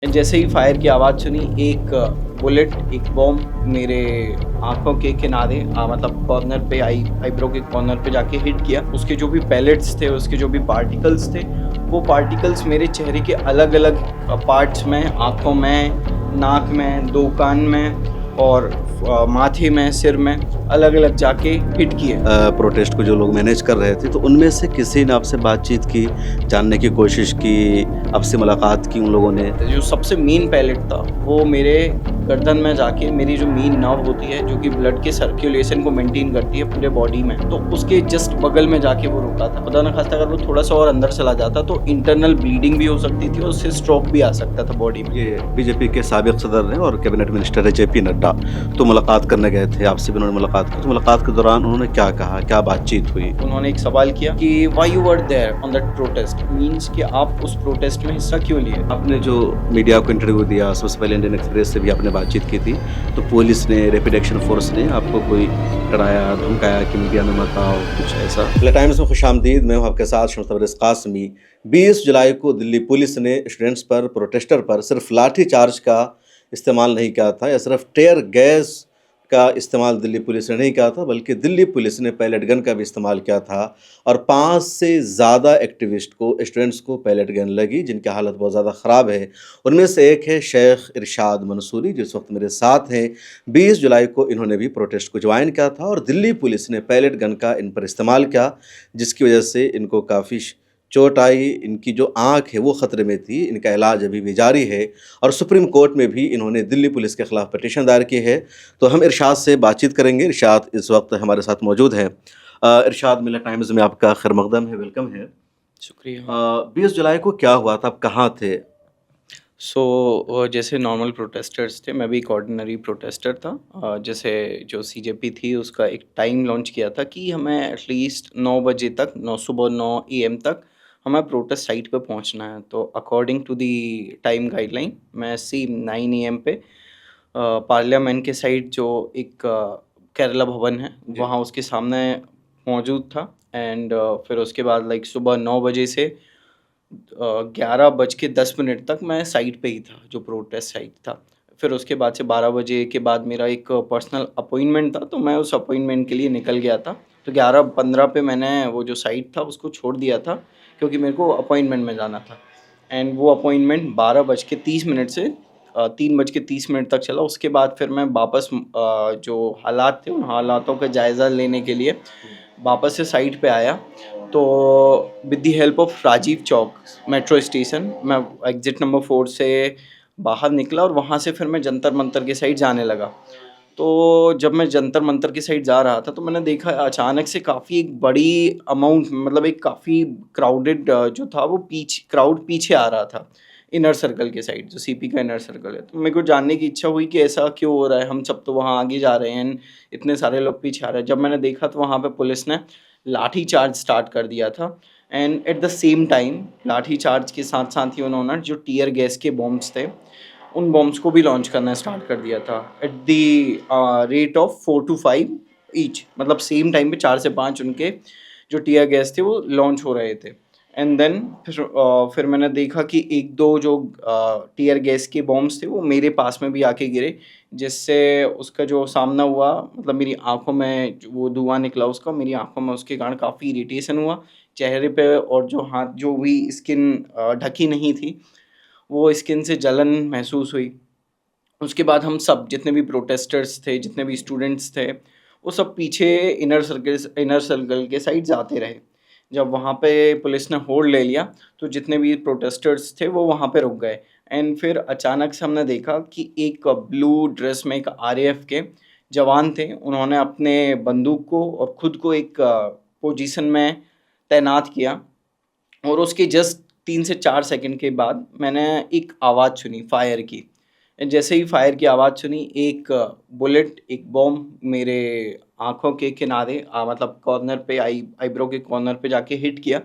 जैसे ही फायर की आवाज़ सुनी, एक बुलेट, एक बॉम्ब मेरे आँखों के किनारे मतलब कॉर्नर पे आईब्रो के कॉर्नर पे जाके हिट किया। उसके जो भी पेलेट्स थे, उसके जो भी पार्टिकल्स थे, वो पार्टिकल्स मेरे चेहरे के अलग-अलग पार्ट्स में, आँखों में, नाक में, 2 कान में और माथे में, सिर में अलग-अलग जाके हिट किए। प्रोटेस्ट को जो लोग मैनेज कर रहे थे, तो उनमें से किसी ने आपसे बातचीत की, जानने की कोशिश की, आपसे मुलाकात की उन लोगों ने? जो सबसे मेन पैलेट था वो मेरे गर्दन में जाके मेरी जो मेन नर्व होती है जो कि ब्लड के सर्कुलेशन को मेंटेन करती है पूरे बॉडी में, तो उसके जस्ट बगल में जाके वो रुका था। खुदा न खास्ता अगर वो थोड़ा सा और अंदर चला जाता तो इंटरनल ब्लीडिंग भी हो सकती थी और उससे स्ट्रोक भी आ सकता था बॉडी में। ये बीजेपी के साबिक सदर हैं और कैबिनेट मिनिस्टर है जेपी नड्डा, तो मुलाकात करने गए थे, आपसे भी उन्होंने मुलाकात की। तो मुलाकात के दौरान उन्होंने क्या कहा, क्या बातचीत हुई? उन्होंने एक सवाल किया कि why you were there on that protest, means कि आप उस प्रोटेस्ट में हिस्सा क्यों लिए। आपने जो मीडिया को इंटरव्यू दिया, सबसे पहले इंडियन एक्सप्रेस से भी आपने बातचीत की थी, तो पुलिस ने, रैपिड एक्शन फोर्स ने आपको कोई डराया, धमकाया कि मीडिया में मत आओ, कुछ ऐसा? पहले टाइम्स में खुशामदीद, मैं हूं आपके साथ शम्स तबरेज़ कासमी। 20 जुलाई को दिल्ली पुलिस ने स्टूडेंट्स पर, प्रोटेस्टर पर सिर्फ लाठी चार्ज का इस्तेमाल नहीं किया था, या सिर्फ टेयर गैस का इस्तेमाल दिल्ली पुलिस ने नहीं किया था, बल्कि दिल्ली पुलिस ने पैलेट गन का भी इस्तेमाल किया था। और 5 से ज़्यादा एक्टिविस्ट को, स्टूडेंट्स को पैलेट गन लगी, जिनकी हालत बहुत ज़्यादा ख़राब है। उनमें से एक है शेख इरशाद मंसूरी, जो इस वक्त मेरे साथ हैं। 20 जुलाई को इन्होंने भी प्रोटेस्ट को ज्वाइन किया था और दिल्ली पुलिस ने पैलेट गन का इन पर इस्तेमाल किया, जिसकी वजह से इनको काफ़ी चोट आई। इनकी जो आँख है वो ख़तरे में थी, इनका इलाज अभी भी जारी है और सुप्रीम कोर्ट में भी इन्होंने दिल्ली पुलिस के ख़िलाफ़ पिटीशन दायर की है। तो हम इरशाद से बातचीत करेंगे। इरशाद इस वक्त हमारे साथ मौजूद हैं। इरशाद, मिल्लत टाइम्स में आपका खैर मकदम है, वेलकम है। शुक्रिया। 20 जुलाई को क्या हुआ था, आप कहाँ थे? जैसे नॉर्मल प्रोटेस्टर्स थे, मैं भी एक ऑर्डिनरी प्रोटेस्टर था। जैसे जो सीजेपी थी उसका एक टाइम लॉन्च किया था कि हमें एटलीस्ट 9 बजे तक, 9 सुबह 9 एएम तक हमें प्रोटेस्ट साइट पे पहुंचना है। तो according to the time guideline मैं सेम 9 एएम पे पार्लियामेंट के साइड जो एक केरला भवन है जी। वहाँ उसके सामने मौजूद था। एंड फिर उसके बाद लाइक सुबह 9 बजे से 11:10 तक मैं साइट पे ही था, जो प्रोटेस्ट साइट था। फिर उसके बाद से 12 बजे के बाद मेरा एक पर्सनल अपॉइंटमेंट था, तो मैं उस अपॉइंटमेंट के लिए निकल गया था। तो 11:15 पे मैंने वो जो साइट था उसको छोड़ दिया था, क्योंकि मेरे को अपॉइंटमेंट में जाना था। एंड वो अपॉइंटमेंट 12:30 से 3:30 तक चला। उसके बाद फिर मैं वापस जो हालात थे, उन हालातों का जायज़ा लेने के लिए वापस से साइट पे आया। तो with the help of Rajiv Chowk metro station, मैं एग्ज़िट नंबर 4 से बाहर निकला और वहाँ से फिर मैं जंतर मंतर की साइड जाने लगा। तो जब मैं जंतर मंतर की साइड जा रहा था, तो मैंने देखा अचानक से काफ़ी एक बड़ी अमाउंट, मतलब एक काफ़ी क्राउडेड जो था वो क्राउड पीछे आ रहा था, इनर सर्कल के साइड, जो सीपी का इनर सर्कल है। तो मेरे को जानने की इच्छा हुई कि ऐसा क्यों हो रहा है, हम सब तो वहाँ आगे जा रहे हैं, इतने सारे लोग पीछे आ रहे हैं। जब मैंने देखा तो वहाँ पे पुलिस ने लाठी चार्ज स्टार्ट कर दिया था। And at the same time लाठी चार्ज के साथ साथ ही उन्होंने जो टीयर गैस के बॉम्ब्स थे, उन बॉम्ब्स को भी लॉन्च करना स्टार्ट कर दिया था at the rate of 4 to 5 each, मतलब सेम टाइम पे 4 से 5 उनके जो टीयर गैस थे वो लॉन्च हो रहे थे। एंड देन फिर मैंने देखा कि एक दो जो टीयर गैस के बॉम्ब्स थे वो मेरे पास में भी आके गिरे, जिससे उसका जो सामना हुआ, मतलब मेरी आंखों में वो धुआं निकला उसका, मेरी आंखों में उसके कारण काफ़ी इरिटेशन हुआ चेहरे पे, और जो हाथ जो भी स्किन ढकी नहीं थी वो स्किन से जलन महसूस हुई। उसके बाद हम सब जितने भी प्रोटेस्टर्स थे, जितने भी स्टूडेंट्स थे, वो सब पीछे इनर सर्कल के साइड जाते रहे। जब वहाँ पे पुलिस ने होल्ड ले लिया, तो जितने भी प्रोटेस्टर्स थे वो वहाँ पे रुक गए। एंड फिर अचानक से हमने देखा कि एक ब्लू ड्रेस में एक आरएएफ के जवान थे, उन्होंने अपने बंदूक को और खुद को एक पोजीशन में तैनात किया। और उसके जस्ट 3 से 4 सेकंड के बाद मैंने एक आवाज़ सुनी फायर की। जैसे ही फायर की आवाज़ सुनी, एक बुलेट, एक बॉम्ब मेरे आँखों के किनारे मतलब कॉर्नर पे, आईब्रो के कॉर्नर पे जाके हिट किया।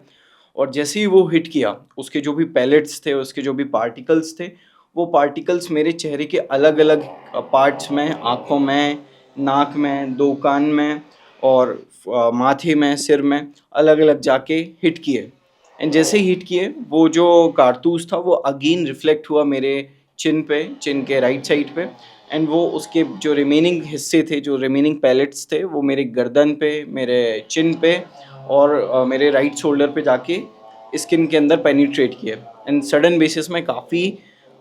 और जैसे ही वो हिट किया, उसके जो भी पेलेट्स थे, उसके जो भी पार्टिकल्स थे, वो पार्टिकल्स मेरे चेहरे के अलग-अलग पार्ट्स में, आँखों में, नाक में, 2 कान में और माथे में, सिर में अलग-अलग जाके हिट किए। एंड जैसे ही हिट किए, वो जो कारतूस था वो अगेन रिफ्लेक्ट हुआ मेरे चिन के राइट साइड पे, एंड वो उसके जो रिमेनिंग हिस्से थे, जो रिमेनिंग पैलेट्स थे, वो मेरे गर्दन पे, मेरे चिन पे और मेरे राइट शोल्डर पे जाके स्किन के अंदर पेनिट्रेट किए। एंड सडन बेसिस में काफ़ी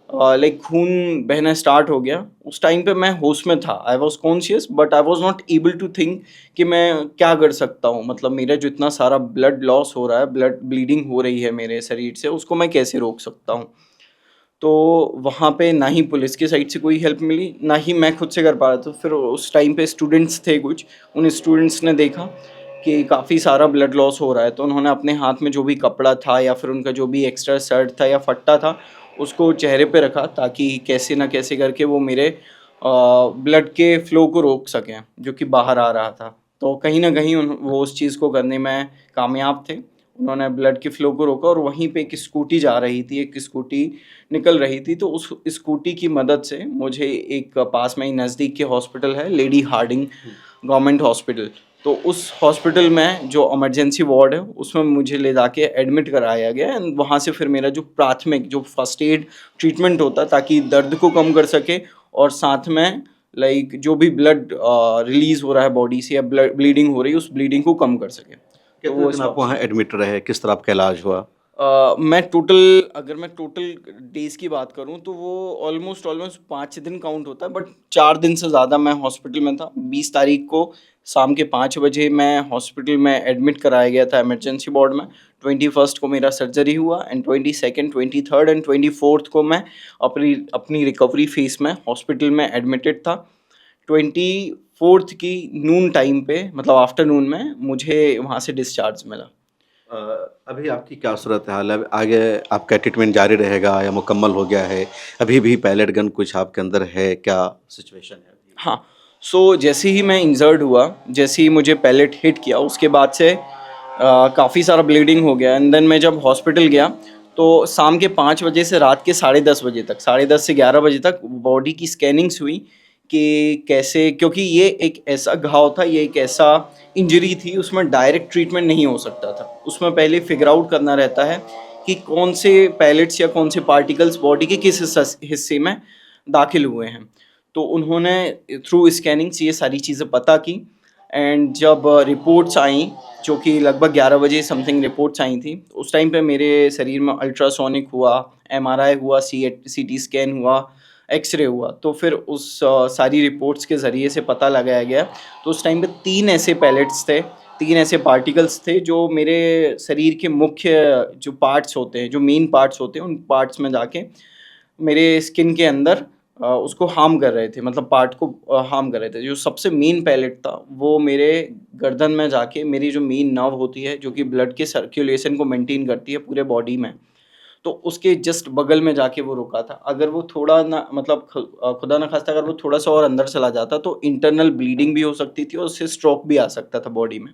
लाइक खून बहना स्टार्ट हो गया। उस टाइम पे मैं होश में था, I was conscious, but I was not able to think कि मैं क्या कर सकता हूँ। मतलब मेरा जो इतना सारा ब्लड लॉस हो रहा है, ब्लड ब्लीडिंग हो रही है मेरे शरीर से, उसको मैं कैसे रोक सकता हूँ। तो वहाँ पे ना ही पुलिस की साइड से कोई हेल्प मिली, ना ही मैं खुद से कर पा रहा था। फिर उस टाइम पे स्टूडेंट्स थे कुछ, उन स्टूडेंट्स ने देखा कि काफ़ी सारा ब्लड लॉस हो रहा है, तो उन्होंने अपने हाथ में जो भी कपड़ा था या फिर उनका जो भी एक्स्ट्रा शर्ट था या फट्टा था, उसको चेहरे पे रखा ताकि कैसे ना कैसे करके वो मेरे ब्लड के फ़्लो को रोक सकें, जो कि बाहर आ रहा था। तो कहीं न कहीं वो उस चीज़ को करने में कामयाब थे। उन्होंने ब्लड के फ़्लो को रोका और वहीं पे एक स्कूटी जा रही थी, एक स्कूटी निकल रही थी, तो उस स्कूटी की मदद से मुझे एक पास में ही नज़दीक के हॉस्पिटल है, लेडी हार्डिंग गवर्नमेंट हॉस्पिटल, तो उस हॉस्पिटल में जो इमरजेंसी वार्ड है, उसमें मुझे ले जाके एडमिट कराया गया। एंड वहाँ से फिर मेरा जो प्राथमिक जो फर्स्ट एड ट्रीटमेंट होता है, ताकि दर्द को कम कर सके और साथ में लाइक जो भी ब्लड रिलीज़ हो रहा है बॉडी से या ब्लीडिंग हो रही है, उस ब्लीडिंग को कम कर सके। तो कितने वो दिन आप स्टॉप। वहाँ एडमिट रहे? किस तरह आपका इलाज हुआ? अगर मैं टोटल डेज़ की बात करूँ तो वो ऑलमोस्ट 5 दिन काउंट होता है, बट 4 दिन से ज़्यादा मैं हॉस्पिटल में था। 20 तारीख को शाम के 5 बजे मैं हॉस्पिटल में एडमिट कराया गया था इमरजेंसी वार्ड में। 21st को मेरा सर्जरी हुआ and 22nd, 23rd and 24th को मैं अपनी अपनी रिकवरी फ़ेज़ में हॉस्पिटल में एडमिटेड था। 24th की नून टाइम पे, मतलब आफ्टरनून में, मुझे वहाँ से डिस्चार्ज मिला। अ, अभी आपकी क्या सूरत हाल है? आगे आपका ट्रीटमेंट जारी रहेगा या मुकम्मल हो गया है? अभी भी पैलेट गन कुछ आपके अंदर है? क्या सिचुएशन है अभी? हाँ, सो जैसे ही मैं इंजर्ड हुआ, जैसे ही मुझे पैलेट हिट किया, उसके बाद से काफ़ी सारा ब्लीडिंग हो गया। एंड देन मैं जब हॉस्पिटल गया, तो शाम के 5 बजे से रात के 10:30 बजे तक, 10:30 से 11 बजे तक बॉडी की स्कैनिंग्स हुई कि कैसे, क्योंकि ये एक ऐसा घाव था, ये एक ऐसा इंजरी थी, उसमें डायरेक्ट ट्रीटमेंट नहीं हो सकता था। उसमें पहले फिगर आउट करना रहता है कि कौन से पैलेट्स या कौन से पार्टिकल्स बॉडी के किस हिस्से में दाखिल हुए हैं। तो उन्होंने थ्रू स्कैनिंग्स ये सारी चीज़ें पता की। एंड जब रिपोर्ट्स आई, जो कि लगभग 11 बजे समथिंग रिपोर्ट्स आई थी, उस टाइम पे मेरे शरीर में अल्ट्रासोनिक हुआ, एमआरआई हुआ, सीटी स्कैन हुआ, एक्सरे हुआ। तो फिर उस सारी रिपोर्ट्स के ज़रिए से पता लगाया गया। तो उस टाइम पे 3 ऐसे पैलेट्स थे, 3 ऐसे पार्टिकल्स थे जो मेरे शरीर के मुख्य जो पार्ट्स होते हैं, जो मेन पार्ट्स होते हैं, उन पार्ट्स में जाके मेरे स्किन के अंदर उसको हार्म कर रहे थे, मतलब पार्ट को हार्म कर रहे थे। जो सबसे मेन पैलेट था, वो मेरे गर्दन में जाके मेरी जो मेन नर्व होती है, जो कि ब्लड के सर्कुलेशन को मेंटेन करती है पूरे बॉडी में, तो उसके जस्ट बगल में जाके वो रुका था। अगर वो थोड़ा ना, मतलब खुदा ना खास्ता अगर वो थोड़ा-सा और अंदर चला जाता, तो इंटरनल ब्लीडिंग भी हो सकती थी और उससे स्ट्रोक भी आ सकता था बॉडी में।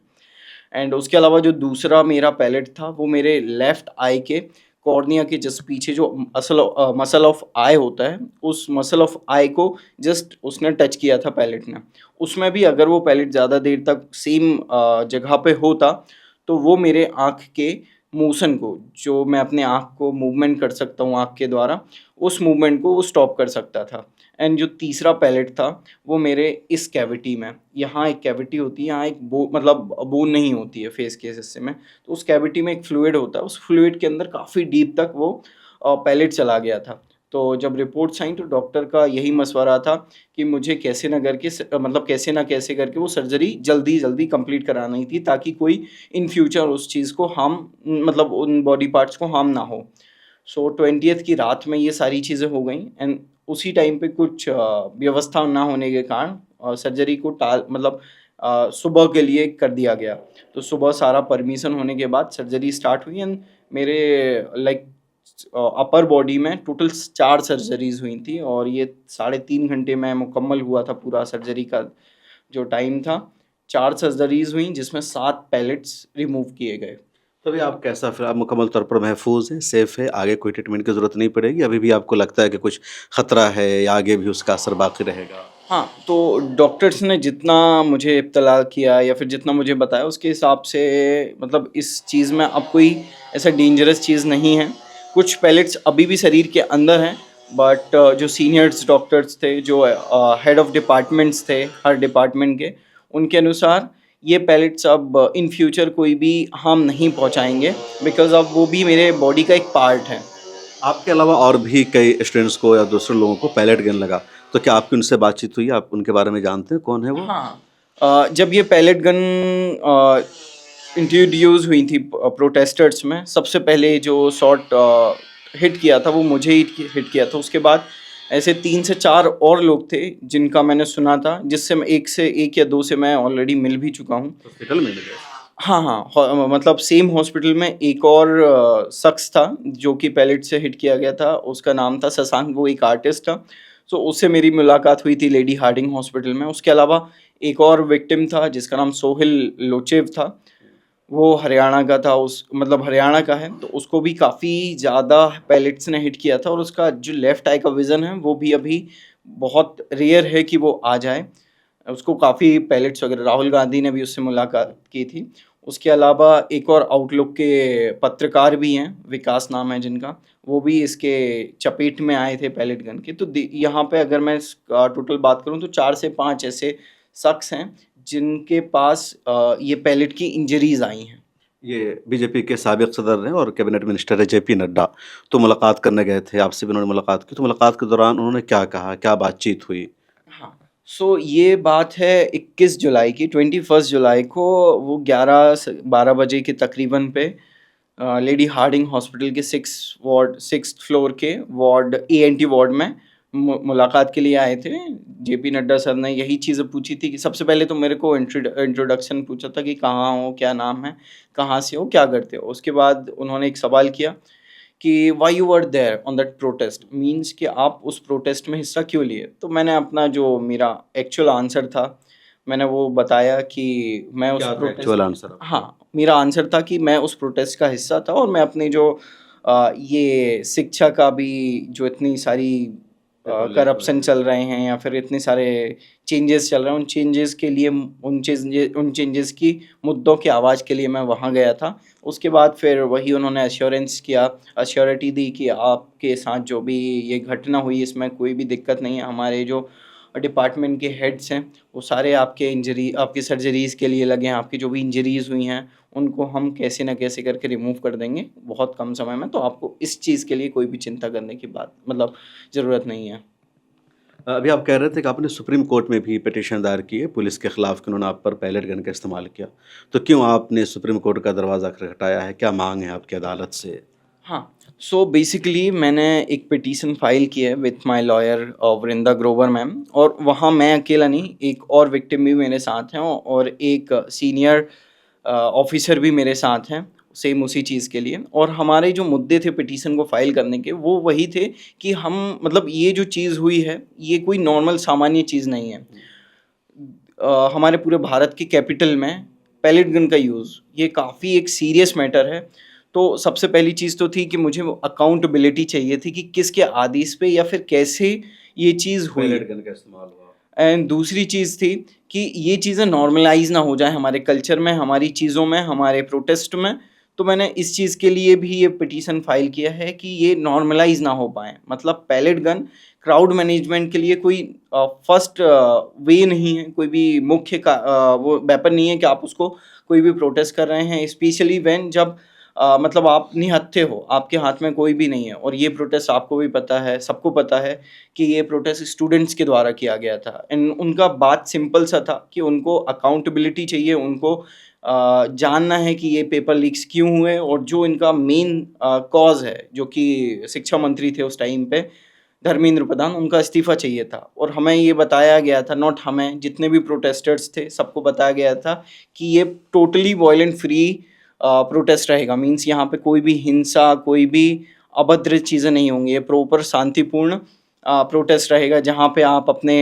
एंड उसके अलावा जो दूसरा मेरा पैलेट था, वो मेरे लेफ्ट आई के कॉर्निया के जस्ट पीछे, जो मसल ऑफ आई होता है, उस मसल ऑफ आई को जस्ट उसने टच किया था पैलेट ने। उसमें भी अगर वो पैलेट ज़्यादा देर तक सेम जगह पे होता, तो वो मेरे आँख के मोशन को, जो मैं अपने आँख को मूवमेंट कर सकता हूँ आँख के द्वारा, उस मूवमेंट को वो स्टॉप कर सकता था। एंड जो तीसरा पैलेट था, वो मेरे इस कैविटी में, यहाँ एक कैविटी होती है, यहाँ एक मतलब बोन नहीं होती है फेस के इस हिस्से में, तो उस कैविटी में एक फ्लूइड होता है, उस फ्लूइड के अंदर काफ़ी डीप तक वो पैलेट चला गया था। तो जब रिपोर्ट्स आई, तो डॉक्टर का यही मशवरा था कि मुझे कैसे ना करके मतलब कैसे ना कैसे करके वो सर्जरी जल्दी कंप्लीट करानी थी, ताकि कोई इन फ्यूचर उस चीज़ को हार्म, मतलब उन बॉडी पार्ट्स को हार्म ना हो। सो 20th की रात में ये सारी चीज़ें हो गई। एंड उसी टाइम पे कुछ व्यवस्था ना होने के कारण सर्जरी को मतलब सुबह के लिए कर दिया गया। तो सुबह सारा परमिशन होने के बाद सर्जरी स्टार्ट हुई। एंड मेरे लाइक अपर बॉडी में टोटल 4 सर्जरीज़ हुई थी और ये 3.5 घंटे में मुकम्मल हुआ था पूरा सर्जरी का जो टाइम था। 4 सर्जरीज़ हुई, जिसमें 7 पैलेट्स रिमूव किए गए। तो अभी आप कैसा, फिर आप मुकम्मल तौर पर महफूज़ हैं, सेफ़ है, आगे कोई ट्रीटमेंट की ज़रूरत नहीं पड़ेगी? अभी भी आपको लगता है कि कुछ खतरा है या आगे भी उसका असर बाकी रहेगा? हाँ, तो डॉक्टर्स ने जितना मुझे इत्तला किया या फिर जितना मुझे बताया, उसके हिसाब से मतलब इस चीज़ में अब कोई ऐसा डेंजरस चीज़ नहीं है। कुछ पैलेट्स अभी भी शरीर के अंदर हैं, बट जो सीनियर्स डॉक्टर्स थे, जो हेड ऑफ डिपार्टमेंट्स थे हर डिपार्टमेंट के, उनके अनुसार ये पैलेट्स अब इन फ्यूचर कोई भी हार्म नहीं पहुंचाएंगे, बिकॉज अब वो भी मेरे बॉडी का एक पार्ट है। आपके अलावा और भी कई स्टूडेंट्स को या दूसरे लोगों को पैलेट गन लगा, तो क्या आपकी उनसे बातचीत हुई? आप उनके बारे में जानते हैं, कौन है वो? हाँ, जब ये पैलेट गन इंट्रोड्यूस हुई थी प्रोटेस्टर्स में, सबसे पहले जो शॉट हिट किया था वो मुझे ही हिट किया था। उसके बाद ऐसे 3 से 4 और लोग थे जिनका मैंने सुना था, जिससे मैं एक या 2 से मैं ऑलरेडी मिल भी चुका हूँ। हॉस्पिटल में मिले? हाँ, हाँ, मतलब सेम हॉस्पिटल में एक और शख्स था जो कि पैलेट से हिट किया गया था, उसका नाम था शशांक, वो एक आर्टिस्ट था। सो उससे मेरी मुलाकात हुई थी लेडी हार्डिंग हॉस्पिटल में। उसके अलावा एक और विक्टिम था जिसका नाम सोहिल लोचेव था, वो हरियाणा का था, उस मतलब हरियाणा का है, तो उसको भी काफ़ी ज़्यादा पैलेट्स ने हिट किया था और उसका जो लेफ्ट आई का विज़न है वो भी अभी बहुत रेयर है कि वो आ जाए। उसको काफ़ी पैलेट्स वगैरह, राहुल गांधी ने भी उससे मुलाकात की थी। उसके अलावा एक और आउटलुक के पत्रकार भी हैं, विकास नाम है जिनका, वो भी इसके चपेट में आए थे पैलेट गन के। तो यहाँ पे अगर मैं टोटल बात करूँ तो 4 से 5 ऐसे शख्स हैं जिनके पास ये पैलेट की इंजरीज आई हैं। ये बीजेपी के साबिक सदर हैं और कैबिनेट मिनिस्टर है जेपी नड्डा, तो मुलाकात करने गए थे, आपसे भी उन्होंने मुलाकात की, तो मुलाकात के दौरान उन्होंने क्या कहा, क्या बातचीत हुई? हाँ, सो ये बात है 21 जुलाई की, 21 जुलाई को वो 11 से 12 बजे के तकरीबन पे लेडी हार्डिंग हॉस्पिटल के 6th फ्लोर के वार्ड एएनटी वार्ड में मुलाकात के लिए आए थे। जेपी नड्डा सर ने यही चीज़ें पूछी थी कि सबसे पहले तो मेरे को इंट्रोडक्शन पूछा था कि कहाँ हो, क्या नाम है, कहाँ से हो, क्या करते हो। उसके बाद उन्होंने एक सवाल किया कि why you were there on that protest, means कि आप उस प्रोटेस्ट में हिस्सा क्यों लिए। तो मैंने अपना जो मेरा एक्चुअल आंसर था मैंने वो बताया कि मैं उस क्या था प्रोटेस्ट, एक्चुअल आंसर? हाँ, मेरा आंसर था कि मैं उस प्रोटेस्ट का हिस्सा था और मैं अपनी जो ये शिक्षा का भी जो इतनी सारी करप्शन चल रहे हैं या फिर इतने सारे चेंजेस चल रहे हैं, उन चेंजेस के लिए, उन चेंजेस की मुद्दों की आवाज़ के लिए मैं वहाँ गया था। उसके बाद फिर वही उन्होंने एश्योरेंस किया, एश्योरिटी दी कि आपके साथ जो भी ये घटना हुई इसमें कोई भी दिक्कत नहीं है। हमारे जो डिपार्टमेंट के हेड्स हैं वो सारे आपकी सर्जरीज़ के लिए लगे हैं, आपकी जो भी इंजरीज़ हुई हैं उनको हम कैसे ना कैसे करके रिमूव कर देंगे बहुत कम समय में। तो आपको इस चीज़ के लिए कोई भी चिंता करने की बात मतलब ज़रूरत नहीं है। अभी आप कह रहे थे कि आपने सुप्रीम कोर्ट में भी पिटीशन दायर की है पुलिस के खिलाफ कि उन्होंने आप पर पैलेट गन का इस्तेमाल किया, तो क्यों आपने सुप्रीम कोर्ट का दरवाज़ा खटखटाया है? क्या मांग है आपकी अदालत से? हाँ, सो बेसिकली मैंने एक पिटीशन फाइल की है with my lawyer Vrinda Grover ma'am, और वहाँ मैं अकेला नहीं, एक और विक्टिम भी मेरे साथ हैं और एक सीनियर ऑफिसर भी मेरे साथ हैं सेम उसी चीज़ के लिए। और हमारे जो मुद्दे थे पिटीशन को फाइल करने के वो वही थे कि हम मतलब ये जो चीज़ हुई है ये कोई नॉर्मल सामान्य चीज़ नहीं है। हमारे पूरे भारत के कैपिटल में पैलेट गन का यूज़ ये काफ़ी एक सीरियस मैटर है। तो सबसे पहली चीज़ तो थी कि मुझे अकाउंटेबिलिटी चाहिए थी कि किसके आदेश पे या फिर कैसे ये चीज़ हुई। पैलेट गन का इस्तेमाल हुआ। एंड दूसरी चीज़ थी कि ये चीज़ें नॉर्मलाइज़ ना हो जाए हमारे कल्चर में, हमारी चीज़ों में, हमारे प्रोटेस्ट में। तो मैंने इस चीज़ के लिए भी ये पिटीशन फाइल किया है कि ये नॉर्मलाइज़ ना हो पाएँ। मतलब पैलेट गन क्राउड मैनेजमेंट के लिए कोई फर्स्ट वे नहीं है, कोई भी मुख्य वो वेपन नहीं है कि आप उसको कोई भी प्रोटेस्ट कर रहे हैं, स्पेशली व्हेन जब मतलब आप निहत्थे हो, आपके हाथ में कोई भी नहीं है। और ये प्रोटेस्ट आपको भी पता है, सबको पता है कि ये प्रोटेस्ट स्टूडेंट्स के द्वारा किया गया था। एंड उनका बात सिंपल सा था कि उनको अकाउंटेबिलिटी चाहिए, उनको जानना है कि ये पेपर लीक्स क्यों हुए और जो इनका मेन कॉज़ है, जो कि शिक्षा मंत्री थे उस टाइम पे धर्मेंद्र प्रधान, उनका इस्तीफ़ा चाहिए था। और हमें ये बताया गया था, नॉट हमें, जितने भी प्रोटेस्टर्स थे सबको बताया गया था कि ये टोटली वायलेंट फ्री प्रोटेस्ट रहेगा। मीन्स यहाँ पे कोई भी हिंसा, कोई भी अभद्र चीज़ें नहीं होंगी, ये प्रॉपर शांतिपूर्ण प्रोटेस्ट रहेगा जहाँ पे आप अपने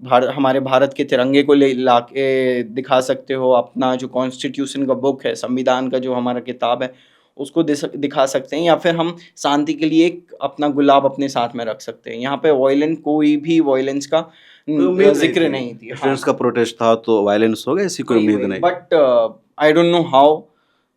हमारे भारत के तिरंगे को ले ला के दिखा सकते हो, अपना जो कॉन्स्टिट्यूशन का बुक है, संविधान का जो हमारा किताब है उसको दिखा सकते हैं, या फिर हम शांति के लिए एक अपना गुलाब अपने साथ में रख सकते हैं। यहाँ पे कोई भी वायलेंस का जिक्र नहीं थी। हाँ, स्टूडेंट्स का प्रोटेस्ट था तो वायलेंस होगा, ऐसी कोई उम्मीद नहीं। But I don't know how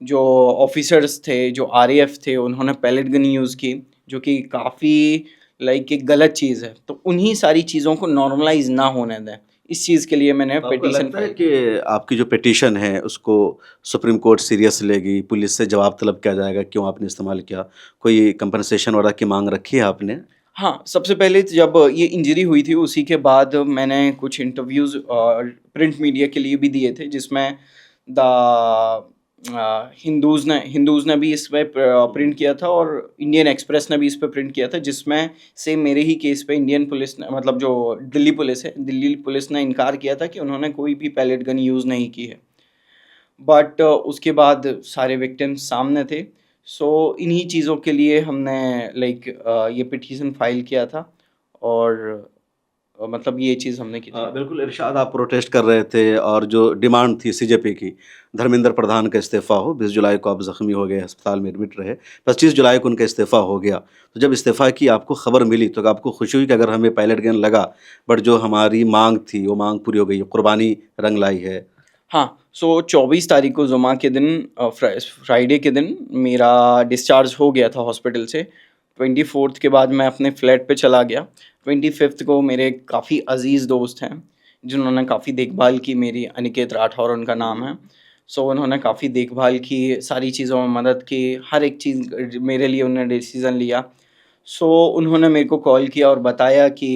जो ऑफिसर्स थे, जो आरएएफ थे, उन्होंने पैलेट गन यूज़ की जो कि काफ़ी लाइक एक गलत चीज़ है, तो उन्हीं सारी चीज़ों को नॉर्मलाइज़ ना होने दें। इस चीज़ के लिए मैंने तो आपको पिटीशन लगता है फाइल कि आपकी जो पिटीशन है उसको सुप्रीम कोर्ट सीरियस लेगी, पुलिस से जवाब तलब किया जाएगा, क्यों आपने इस्तेमाल किया? कोई कंपनसेशन वगैरह की माँग रखी है आपने? हाँ, सबसे पहले जब ये इंजरी हुई थी उसी के बाद मैंने कुछ इंटरव्यूज़ प्रिंट मीडिया के लिए भी दिए थे, जिसमें द हिंदूज़ ने भी इस पे प्रिंट किया था और इंडियन एक्सप्रेस ने भी इस पे प्रिंट किया था, जिसमें सेम मेरे ही केस पे इंडियन पुलिस ने, मतलब जो दिल्ली पुलिस है, दिल्ली पुलिस ने इनकार किया था कि उन्होंने कोई भी पैलेट गन यूज़ नहीं की है। बट उसके बाद सारे विक्टिम्स सामने थे। सो इन्हीं चीज़ों के लिए हमने लाइक ये पिटीशन फाइल किया था और मतलब ये चीज़ हमने की थी। बिल्कुल इरशाद, आप प्रोटेस्ट कर रहे थे और जो डिमांड थी सीजेपी की, धर्मेंद्र प्रधान का इस्तीफ़ा हो। 20 जुलाई को आप ज़ख्मी हो गए, अस्पताल में एडमिट रहे। 25 जुलाई को उनका इस्तीफ़ा हो गया। तो जब इस्तीफ़ा की आपको खबर मिली तो आपको खुशी हुई कि अगर हमें पायलट गन लगा, बट जो हमारी माँग थी वो माँग पूरी हो गई, कुर्बानी रंग लाई है? हाँ, सो 24 तारीख को जुमा के दिन फ्राइडे के दिन मेरा डिस्चार्ज हो गया था हॉस्पिटल से। 24th के बाद मैं अपने फ्लैट पे चला गया। 25th को मेरे काफ़ी अज़ीज़ दोस्त हैं, जिन्होंने काफ़ी देखभाल की मेरी, अनिकेत राठौर उनका नाम है। सो उन्होंने काफ़ी देखभाल की, सारी चीज़ों में मदद की, हर एक चीज़ मेरे लिए उन्होंने डिसीज़न लिया। सो उन्होंने मेरे को कॉल किया और बताया कि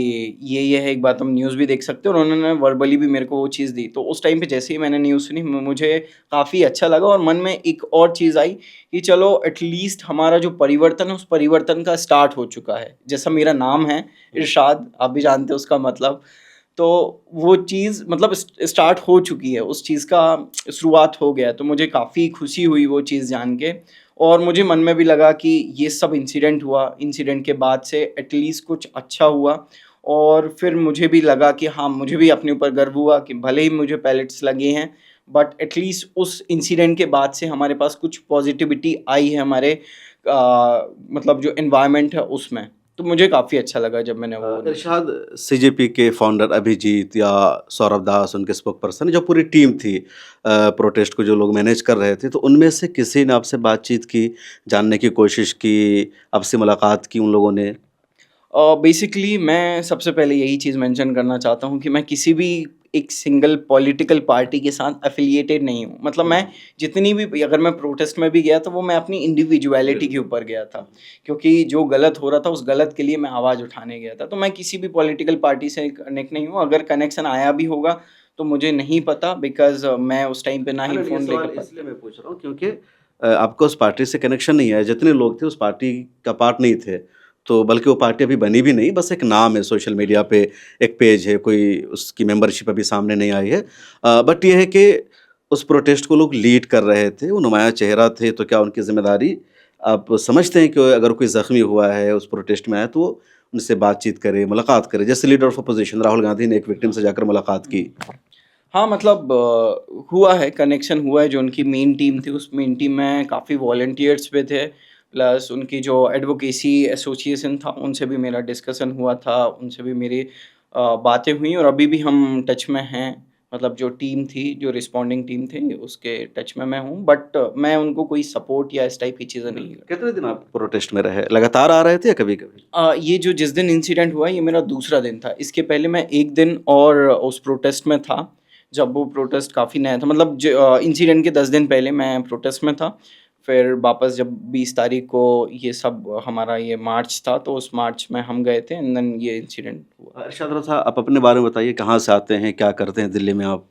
ये है, एक बात हम न्यूज़ भी देख सकते हो, और उन्होंने वर्बली भी मेरे को वो चीज़ दी। तो उस टाइम पे जैसे ही मैंने न्यूज़ सुनी मुझे काफ़ी अच्छा लगा और मन में एक और चीज़ आई कि चलो एटलीस्ट हमारा जो परिवर्तन है, उस परिवर्तन का स्टार्ट हो चुका है। जैसा मेरा नाम है इरशाद, आप भी जानते हो उसका मतलब, तो वो चीज़ मतलब स्टार्ट हो चुकी है, उस चीज़ का शुरुआत हो गया है। तो मुझे काफ़ी खुशी हुई वो चीज़ जान के, और मुझे मन में भी लगा कि ये सब इंसिडेंट हुआ, इंसिडेंट के बाद से एटलीस्ट कुछ अच्छा हुआ। और फिर मुझे भी लगा कि हाँ, मुझे भी अपने ऊपर गर्व हुआ कि भले ही मुझे पैलेट्स लगे हैं, बट एटलीस्ट उस इंसिडेंट के बाद से हमारे पास कुछ पॉजिटिविटी आई है हमारे मतलब जो एनवायरनमेंट है उसमें। तो मुझे काफ़ी अच्छा लगा जब मैंने वो इरशाद, सीजेपी के फाउंडर अभिजीत या सौरभ दास, उनके स्पोक पर्सन, जो पूरी टीम थी प्रोटेस्ट को जो लोग मैनेज कर रहे थे, तो उनमें से किसी ने आपसे बातचीत की, जानने की कोशिश की, आपसे मुलाकात की उन लोगों ने? बेसिकली मैं सबसे पहले यही चीज़ मेंशन करना चाहता हूँ कि मैं किसी भी एक सिंगल पॉलिटिकल पार्टी के साथ एफ़िलिएटेड नहीं हूँ। मतलब मैं जितनी भी, अगर मैं प्रोटेस्ट में भी गया तो वो मैं अपनी इंडिविजुअलिटी के ऊपर गया था। क्योंकि जो गलत हो रहा था उस गलत के लिए मैं आवाज़ उठाने गया था। तो मैं किसी भी पॉलिटिकल पार्टी से कनेक्ट नहीं हूँ। अगर कनेक्शन आया भी होगा तो मुझे नहीं पता, बिकॉज़ मैं उस टाइम पे ना ही नहीं, ये फ़ोन सवाल लेकर इसलिए मैं पूछ रहा हूँ क्योंकि आपको उस पार्टी से कनेक्शन नहीं है, जितने लोग थे उस पार्टी का पार्ट नहीं थे। तो बल्कि वो पार्टी अभी बनी भी नहीं, बस एक नाम है, सोशल मीडिया पे एक पेज है, कोई उसकी मेंबरशिप अभी सामने नहीं आई है। बट ये है कि उस प्रोटेस्ट को लोग लीड कर रहे थे, वो नुमायाँ चेहरा थे, तो क्या उनकी ज़िम्मेदारी आप समझते हैं कि अगर कोई ज़ख्मी हुआ है, उस प्रोटेस्ट में आया, तो वो उनसे बातचीत करे, मुलाकात करे? जैसे leader of opposition Rahul Gandhi ने एक विक्टिम से जाकर मुलाकात की। हाँ, मतलब हुआ है, कनेक्शन हुआ है। जो उनकी मेन टीम थी, उस मेन टीम में काफ़ी वॉलंटियर्स भी थे, प्लस उनकी जो एडवोकेसी एसोसिएशन था, उनसे भी मेरा डिस्कशन हुआ था, उनसे भी मेरी बातें हुई और अभी भी हम टच में हैं। मतलब जो टीम थी, जो रिस्पॉन्डिंग टीम थी, उसके टच में मैं हूँ, बट मैं उनको कोई सपोर्ट या इस टाइप की चीज़ें नहीं करता। कितने दिन आप प्रोटेस्ट में रहे? लगातार आ रहे थे या कभी-कभी? ये जो जिस दिन इंसिडेंट हुआ, ये मेरा दूसरा दिन था। इसके पहले मैं 1 दिन और उस प्रोटेस्ट में था, जब वो प्रोटेस्ट काफ़ी नया था। मतलब इंसिडेंट के 10 दिन पहले मैं प्रोटेस्ट में था। फिर वापस जब 20 तारीख को ये सब हमारा ये मार्च था, तो उस मार्च में हम गए थे एंड देन ये इंसिडेंट हुआ। इरशाद रज़ा, आप अपने बारे में बताइए, कहाँ से आते हैं, क्या करते हैं दिल्ली में आप?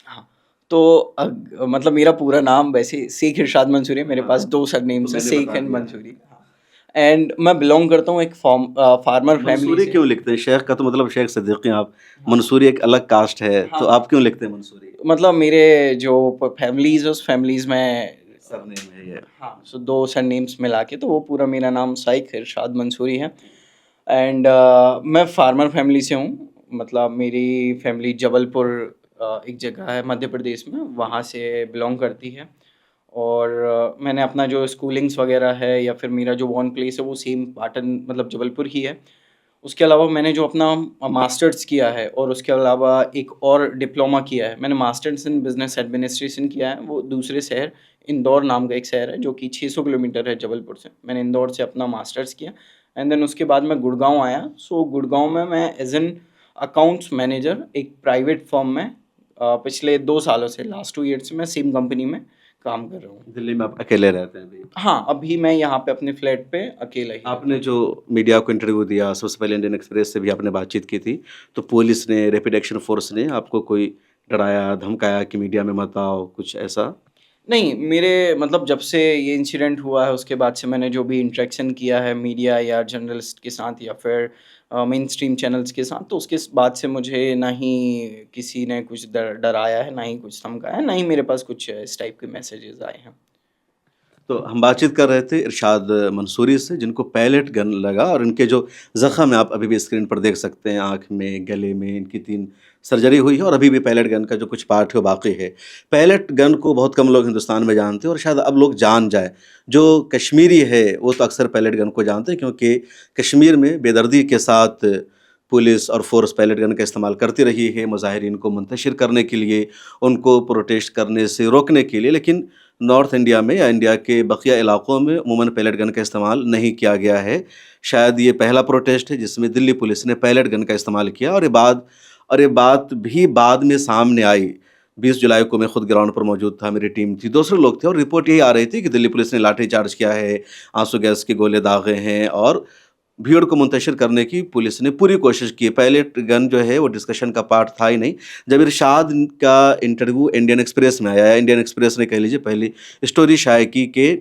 हाँ, तो मतलब मेरा पूरा नाम वैसे शेख इरशाद मंसूरी है। मेरे हाँ, पास हाँ। 2 तो सरनेम्स हैं, मैंने शेख बता एंड दिया। मंसूरी। एंड मैं बिलॉन्ग करता हूँ एक फार्मर फैमिली मंसूरी से। क्यों लिखते हैं? शेख का तो मतलब शेख सिद्दीकी हैं आप, हाँ, मंसूरी एक अलग कास्ट है, हाँ, तो हाँ। आप क्यों लिखते हैं मंसूरी? मतलब मेरे जो फैमिलीज़ है, उस फैमिलीज़ में सरनेम है ये। हाँ, सो 2 सरनेम्स मिला के तो वो पूरा मेरा नाम शाइख इरशाद मंसूरी है। एंड मैं फार्मर फैमिली से हूँ। मतलब मेरी फैमिली जबलपुर एक जगह है मध्य प्रदेश में, वहाँ से बिलॉन्ग करती है। और मैंने अपना जो स्कूलिंग्स वगैरह है या फिर मेरा जो बॉर्न प्लेस है वो सेम पाटन मतलब जबलपुर ही है। उसके अलावा मैंने जो अपना मास्टर्स किया है और उसके अलावा एक और डिप्लोमा किया है। मैंने मास्टर्स इन बिज़नेस एडमिनिस्ट्रेशन किया है, वो दूसरे शहर, इंदौर नाम का एक शहर है जो कि 600 किलोमीटर है जबलपुर से। मैंने इंदौर से अपना मास्टर्स किया एंड देन उसके बाद मैं गुड़गांव आया। सो गुड़गांव में मैं एज एन अकाउंट्स मैनेजर एक प्राइवेट फर्म में पिछले 2 सालों से, लास्ट 2 ईयर से मैं सेम कंपनी में काम कर रहा हूँ। दिल्ली में आप अकेले रहते हैं अभी? हाँ, अभी मैं यहाँ पे अपने फ्लैट पे अकेला ही आपने जो मीडिया को इंटरव्यू दिया, सबसे पहले इंडियन एक्सप्रेस से भी आपने बातचीत की थी, तो पुलिस ने, रैपिड एक्शन फोर्स ने आपको कोई डराया, धमकाया कि मीडिया में मत आओ, कुछ ऐसा? नहीं, मेरे मतलब जब से ये इंसिडेंट हुआ है उसके बाद से मैंने जो भी इंटरेक्शन किया है मीडिया या जर्नलिस्ट के साथ या फिर मेन स्ट्रीम चैनल्स के साथ, तो उसके बाद से मुझे ना ही किसी ने कुछ डराया है, ना ही कुछ धमकाया है, ना ही मेरे पास कुछ इस टाइप के मैसेजेस आए हैं। तो हम बातचीत कर रहे थे इरशाद मंसूरी से, जिनको पैलेट गन लगा और इनके जो ज़ख़्म है आप अभी भी स्क्रीन पर देख सकते हैं, आँख में, गले में, इनकी 3 सर्जरी हुई है और अभी भी पैलेट गन का जो कुछ पार्ट है वो बाकी है। पैलेट गन को बहुत कम लोग हिंदुस्तान में जानते हैं और शायद अब लोग जान जाएँ। जो कश्मीरी है वो तो अक्सर पैलेट गन को जानते हैं, क्योंकि कश्मीर में बेदर्दी के साथ पुलिस और फोर्स पैलेट गन का इस्तेमाल करती रही है मुजाहिरीन को मुंतशिर करने के लिए, उनको प्रोटेस्ट करने से रोकने के लिए। लेकिन नॉर्थ इंडिया में या इंडिया के बकिया इलाकों में अमूमन पैलेट गन का इस्तेमाल नहीं किया गया है। शायद ये पहला प्रोटेस्ट है जिसमें दिल्ली पुलिस ने पैलेट गन का इस्तेमाल किया और ये बात भी बाद में सामने आई। 20 जुलाई को मैं खुद ग्राउंड पर मौजूद था, मेरी टीम थी, दूसरे लोग थे और रिपोर्ट यही आ रही थी कि दिल्ली पुलिस ने लाठी चार्ज किया है, आंसू गैस के गोले दागे हैं और भीड़ को मुंतशिर करने की पुलिस ने पूरी कोशिश की। पैलेट गन जो है वो डिस्कशन का पार्ट था ही नहीं। जब इरशाद का इंटरव्यू इंडियन एक्सप्रेस में आया, इंडियन एक्सप्रेस ने कह लीजिए पहली स्टोरी शाये की कि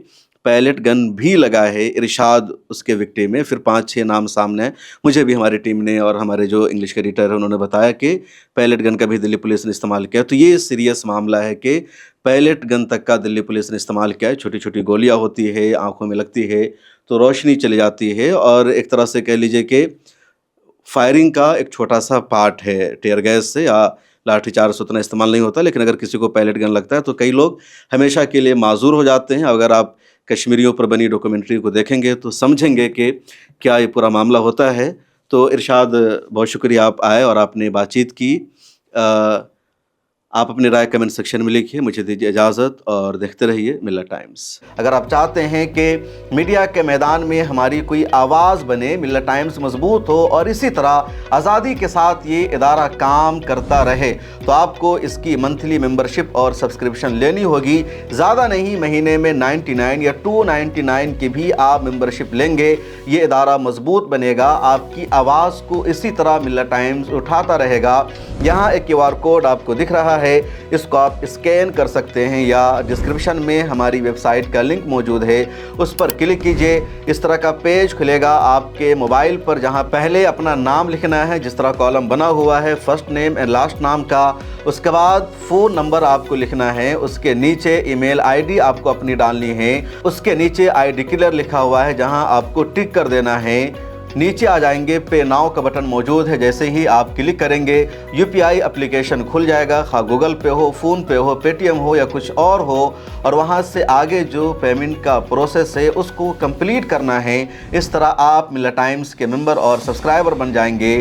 पैलेट गन भी लगा है इरशाद उसके विक्टिम में, फिर 5-6 नाम सामने आए। मुझे भी हमारी टीम ने और हमारे जो इंग्लिश के एडिटर है उन्होंने बताया कि पैलेट गन का भी दिल्ली पुलिस ने इस्तेमाल किया। तो ये सीरियस मामला है कि पैलेट गन तक का दिल्ली पुलिस ने इस्तेमाल किया है। छोटी छोटी गोलियां होती है, आंखों में लगती है तो रोशनी चली जाती है और एक तरह से कह लीजिए कि फायरिंग का एक छोटा सा पार्ट है। टेयर गैस से या लाठीचार्ज से उतना इस्तेमाल नहीं होता, लेकिन अगर किसी को पैलेट गन लगता है तो कई लोग हमेशा के लिए माजूर हो जाते हैं। अगर आप कश्मीरियों पर बनी डॉक्यूमेंट्री को देखेंगे तो समझेंगे कि क्या ये पूरा मामला होता है। तो इरशाद, बहुत शुक्रिया आप आए और आपने बातचीत की। आप अपनी राय कमेंट सेक्शन में लिखिए। मुझे दीजिए इजाज़त और देखते रहिए मिल्लत टाइम्स। अगर आप चाहते हैं कि मीडिया के मैदान में हमारी कोई आवाज़ बने, मिल्लत टाइम्स मजबूत हो और इसी तरह आज़ादी के साथ ये इदारा काम करता रहे, तो आपको इसकी मंथली मेंबरशिप और सब्सक्रिप्शन लेनी होगी। ज़्यादा नहीं, महीने में 99 या 299 की भी आप मेंबरशिप लेंगे, ये इदारा मजबूत बनेगा। आपकी आवाज़ को इसी तरह मिल्लत टाइम्स उठाता रहेगा। यहाँ एक QR कोड आपको दिख रहा है, इसको आप स्कैन कर सकते हैं या डिस्क्रिप्शन में हमारी वेबसाइट का लिंक मौजूद है, उस पर क्लिक कीजिए। इस तरह का पेज खुलेगा आपके मोबाइल पर, जहां पहले अपना नाम लिखना है, जिस तरह कॉलम बना हुआ है फर्स्ट नेम एंड लास्ट नाम का। उसके बाद फ़ोन नंबर आपको लिखना है, उसके नीचे ईमेल ID आपको अपनी डालनी है, उसके नीचे आई डिक्लेयर लिखा हुआ है जहां आपको टिक कर देना है। नीचे आ जाएंगे, पे नाउ का बटन मौजूद है, जैसे ही आप क्लिक करेंगे UPI एप्लीकेशन खुल जाएगा, खा गूगल पे हो, फ़ोन पे हो, पेटीएम हो या कुछ और हो, और वहां से आगे जो पेमेंट का प्रोसेस है उसको कंप्लीट करना है। इस तरह आप मिल्लत टाइम्स के मेंबर और सब्सक्राइबर बन जाएंगे।